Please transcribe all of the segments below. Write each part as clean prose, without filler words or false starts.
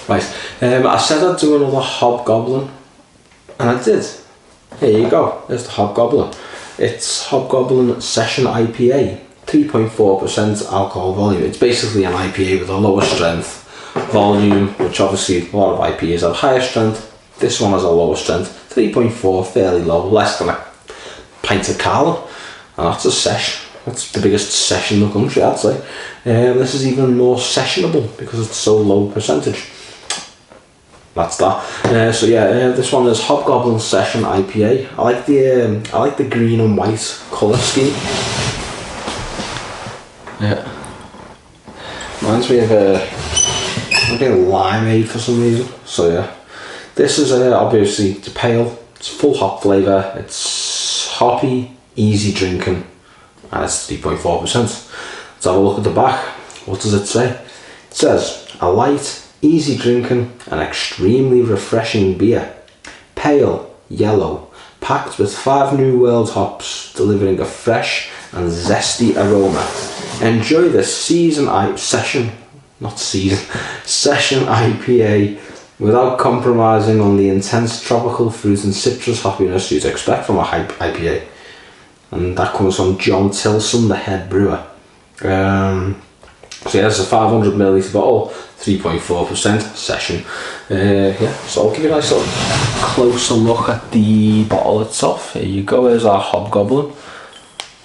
Right, I said I'd do another Hobgoblin, and I did. Here you go, there's the Hobgoblin. It's Hobgoblin Session IPA, 3.4% alcohol volume. It's basically an IPA with a lower strength volume, which obviously a lot of IPAs have higher strength. This one has a lower strength, 3.4, fairly low, less than a pint of Carlin, and that's a sesh. That's the biggest session in the country, I'd say. This is even more sessionable because it's so low percentage. That's that. So yeah, this one is Hobgoblin Session IPA. I like the green and white colour scheme. Yeah, reminds me of limeade for some reason. So yeah, this is obviously it's pale. It's full hop flavour. It's hoppy, easy drinking, and it's 3.4%. Let's have a look at the back. What does it say? It says a light, easy drinking and extremely refreshing beer. Pale, yellow, packed with 5 New World hops, delivering a fresh and zesty aroma. Enjoy this session IPA without compromising on the intense tropical fruit and citrus hoppiness you'd expect from a IPA. And that comes from John Tilson, the head brewer. So yeah, it's a 500ml bottle, 3.4% session. Yeah, so I'll give you a nice little closer look at the bottle itself. Here you go, there's our Hobgoblin.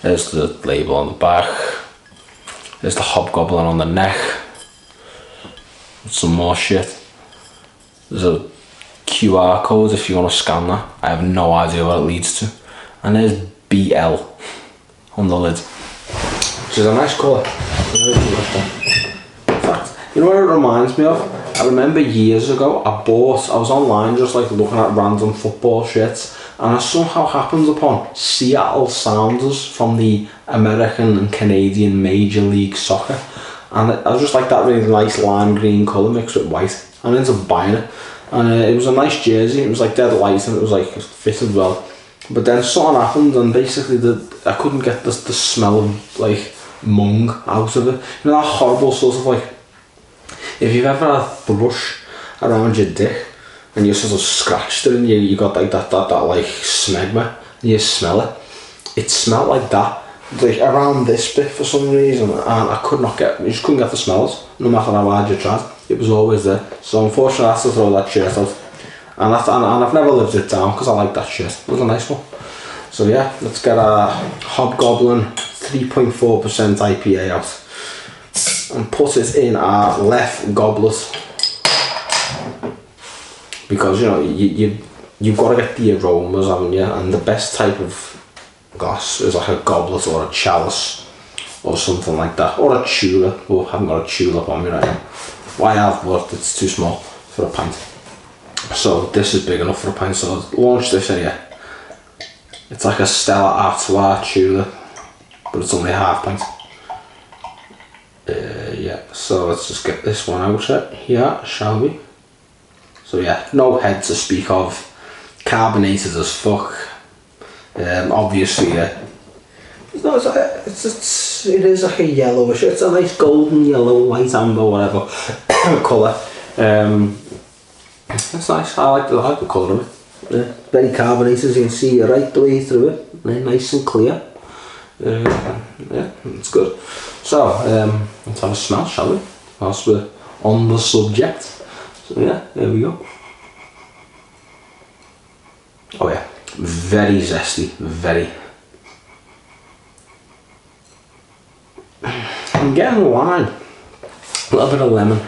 There's the label on the back. There's the Hobgoblin on the neck. Some more shit. There's a QR code if you want to scan that. I have no idea what it leads to. And there's BL on the lid, which is a nice colour. In fact, you know what it reminds me of? I remember years ago I was online just like looking at random football shirts, and I somehow happened upon Seattle Sounders from the American and Canadian Major League Soccer, and I was just like that really nice lime green colour mixed with white, and I ended up buying it, and it was a nice jersey. It was like dead light and it was like it fitted well, but then something happened and basically I couldn't get the smell of like mung out of it. You know that horrible sort of like, if you've ever had a thrush around your dick and you sort of scratched it and you got like that like smegma and you smell it, it smelled like that, like around this bit for some reason, and I just couldn't get the smells no matter how hard you tried. It was always there. So unfortunately I had to throw that shirt out, and I've never lived it down because I like that shirt. It was a nice one. So yeah, let's get a Hobgoblin 3.4% IPA out and put it in our left goblet, because you know you've got to get the aromas, haven't you? And the best type of glass is like a goblet or a chalice or something like that, or a tulip. Oh, I haven't got a tulip on me right now. Why have, but it's too small for a pint. So this is big enough for a pint, so I'll launch this in here. It's like a Stella Artois tulip, but it's only a half pint. Yeah, so let's just get this one out here, shall we? So yeah, no head to speak of, carbonated as fuck. Obviously, yeah. No, it is like a yellowish. It's a nice golden yellow, light amber, whatever colour. It's nice. I like the colour of it. Yeah, very carbonated, as you can see right the way through it. Nice and clear. Yeah, it's good. So let's have a smell, shall we? Whilst we're on the subject. So yeah, there we go. Oh yeah, very zesty, very. I'm getting lime, a little bit of lemon.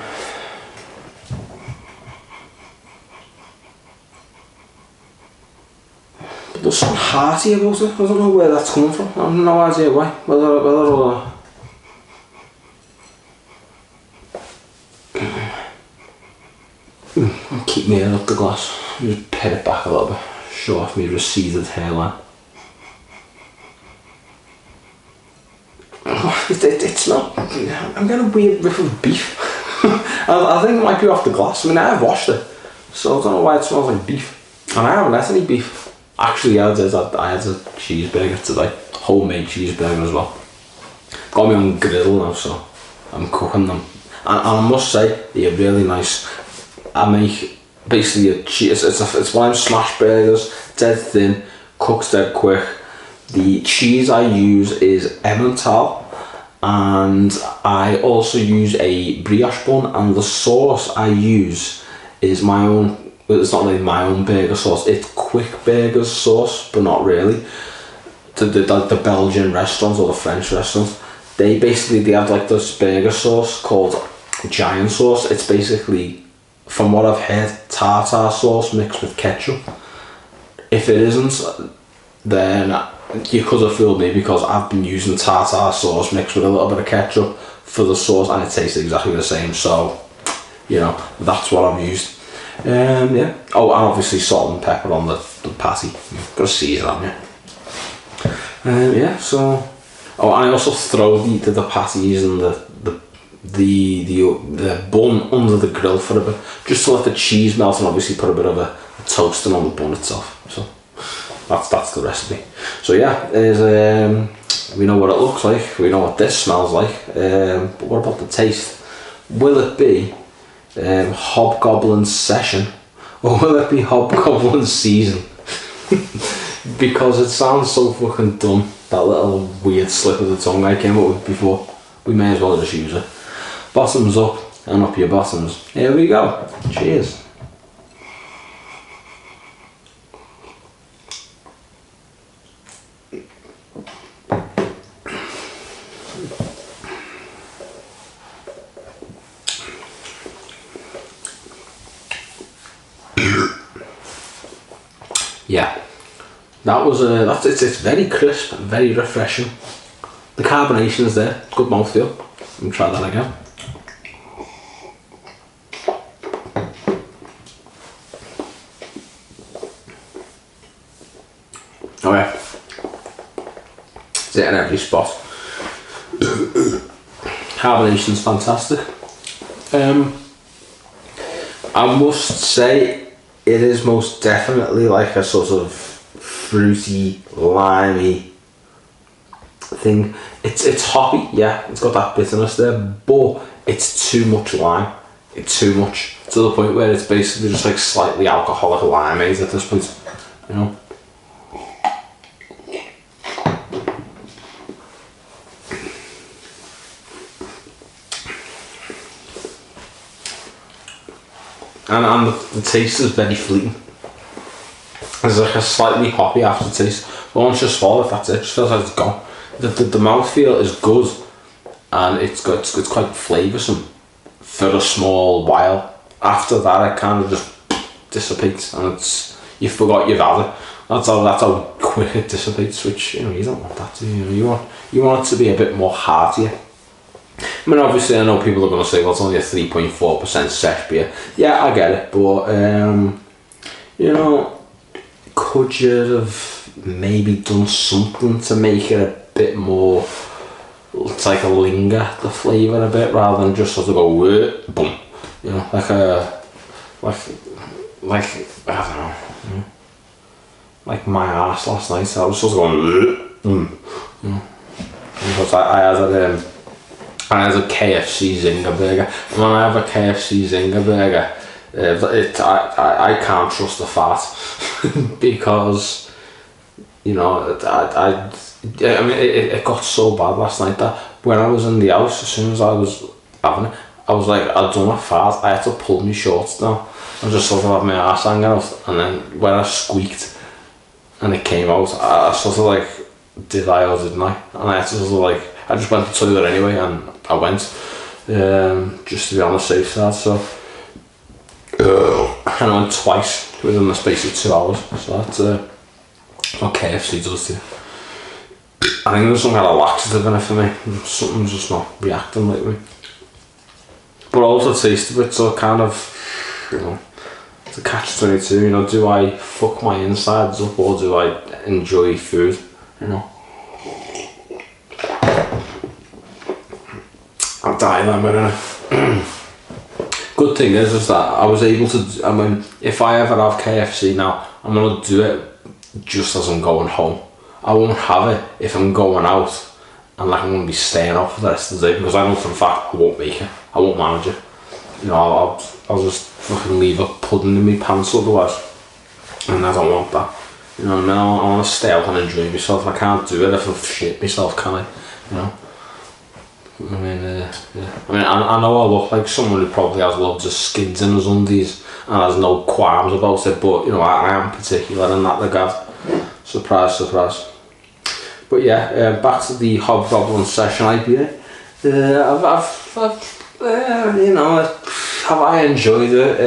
But there's something hearty about it. I don't know where that's coming from. I have no idea why. Whether keep me up the glass. Just pin it back a little bit. Show off my receded hairline. It smells. I'm getting a weird whiff of beef. I think it might be off the glass. I mean, I have washed it, so I don't know why it smells like beef. And I haven't had any beef. Actually, I had a cheeseburger today, homemade cheeseburger as well. got my own grill now, so I'm cooking them. And I must say, they're really nice. I make basically a cheese, it's one of them smash burgers, dead thin, cooks dead quick. The cheese I use is Emmental, and I also use a brioche bun, and the sauce I use is my own. Well, it's not really my own burger sauce, it's Quick Burgers sauce, but not really. The Belgian restaurants or the French restaurants, they have like this burger sauce called Giant sauce. It's basically, from what I've heard, tartar sauce mixed with ketchup. If it isn't, then you could have fooled me, because I've been using tartar sauce mixed with a little bit of ketchup for the sauce, and it tastes exactly the same. So, you know, that's what I've used. Yeah. Oh, and obviously salt and pepper on the patty. You've got to season, haven't you? Yeah. So, oh, and I also throw the patties and the bun under the grill for a bit, just to let the cheese melt, and obviously put a bit of a toasting on the bun itself. So that's the recipe. So yeah, we know what it looks like, we know what this smells like, but what about the taste? Will it be Hobgoblin Session, or will it be Hobgoblin Season? Because it sounds so fucking dumb, that little weird slip of the tongue I came up with before. We may as well just use it. Bottoms up, and up your bottoms. Here we go. Cheers. Yeah, it's very crisp, very refreshing. The carbonation is there, good mouthfeel. Let me try that again. Oh yeah, it's in every spot. Carbonation's fantastic. I must say, it is most definitely like a sort of fruity, limey thing. It's hoppy, yeah, it's got that bitterness there, but it's too much lime. It's too much, to the point where it's basically just like slightly alcoholic limeade at this point, you know. And the taste is very fleeting. There's like a slightly hoppy aftertaste, but once you swallow it, that's it. It just feels like it's gone. The mouthfeel is good, and it's quite flavoursome for a small while. After that, it kind of just dissipates, and you forgot you've had it. That's how quick it dissipates. Which, you know, you don't want that, do you? You want it to be a bit more heartier. I mean, obviously, I know people are going to say, well, it's only a 3.4% sesh beer. Yeah, I get it, but you know, could you have maybe done something to make it a bit more, it's like a linger, the flavour a bit, rather than just sort of go boom, you know, like I don't know, you know, like my arse last night. I was sort of going you know, because I had a KFC Zinger burger, and when I have a KFC Zinger burger, I can't trust the fat because, you know, I mean, it got so bad last night that when I was in the house, as soon as I was having it, I was like, I'd done a fart, I had to pull my shorts down and just sort of have my arse hanging out, and then when I squeaked and it came out, I sort of like, did I or didn't I? And I had to sort of like, I just went to the toilet anyway, and I went, just to be on the safe side, so and I went twice within the space of 2 hours, so that's what KFC does to you. I think there's some kind of laxative in it for me, something's just not reacting lately. But also the taste of it, so kind of, you know, it's a catch-22, you know, do I fuck my insides up or do I enjoy food, you know? I'll die in a minute. Good thing is that I was able to, I mean, if I ever have KFC now, I'm going to do it just as I'm going home. I won't have it if I'm going out and like I'm going to be staying out for the rest of the day, because I know for a fact I won't make it. I won't manage it. You know, I'll just fucking leave a pudding in my pants otherwise, and I don't want that. You know what I mean? I want to stay out and enjoy myself. I can't do it if I've shit myself, can I? You know? I mean, yeah. I mean, I know I look like someone who probably has loads of skids in his undies and has no qualms about it, but you know, I am particular in that regard. Surprise, surprise. But yeah, back to the Hobgoblin Session IPA. You know, have I enjoyed it?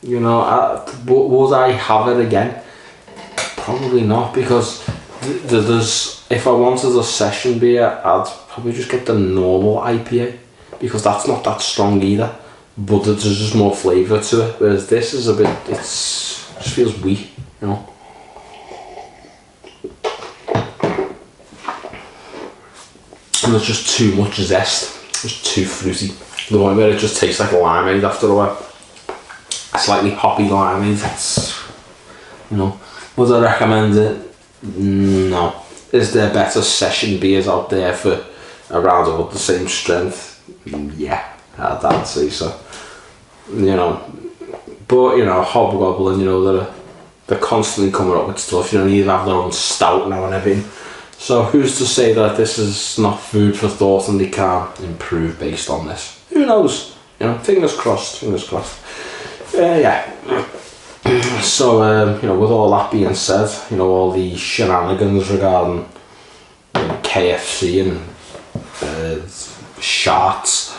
You know, would I have it again? Probably not, because there's, if I wanted a session beer, I'd probably just get the normal IPA, because that's not that strong either, but there's just more flavour to it, whereas this is a bit, just feels weak, you know. And there's just too much zest, it's too fruity. The one where it just tastes like limeade after a while. Slightly hoppy limeade, it's, you know. Would I recommend it? No. Is there better session beers out there for around about the same strength? Yeah, I'd say so. You know, but you know, Hobgoblin, you know, they're constantly coming up with stuff. You know, they even have their own stout now and everything. So who's to say that this is not food for thought and they can improve based on this? Who knows? You know, fingers crossed, fingers crossed. Yeah. So, you know, with all that being said, you know, all the shenanigans regarding KFC and sharts,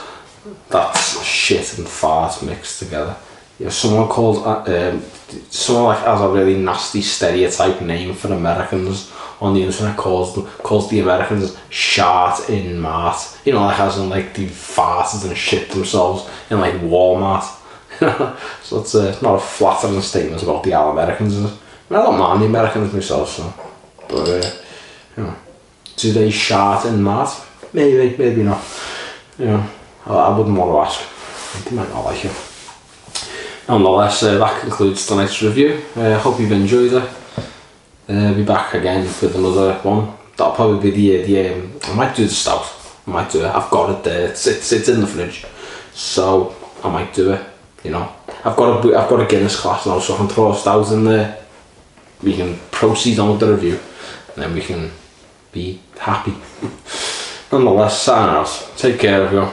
that's shit and fart mixed together. You know, someone like has a really nasty stereotype name for Americans on the internet, calls the Americans shart in mart. You know, like as in like they farted and shit themselves in like Walmart. So it's not a flattering statement about the All-Americans. I mean, I don't mind the Americans myself, so. But, you know, do they shart in mart? Maybe, maybe not. You know, I wouldn't want to ask. They might not like it. Nonetheless, that concludes tonight's review. Hope you've enjoyed it. Be back again with another one. That'll probably be the I might do the stout. I might do it. I've got it there. It's in the fridge, so I might do it. You know, I've got a Guinness class now, so I can throw a stout in there. We can proceed on with the review, and then we can be happy. Nonetheless, signing out. Take care, everyone.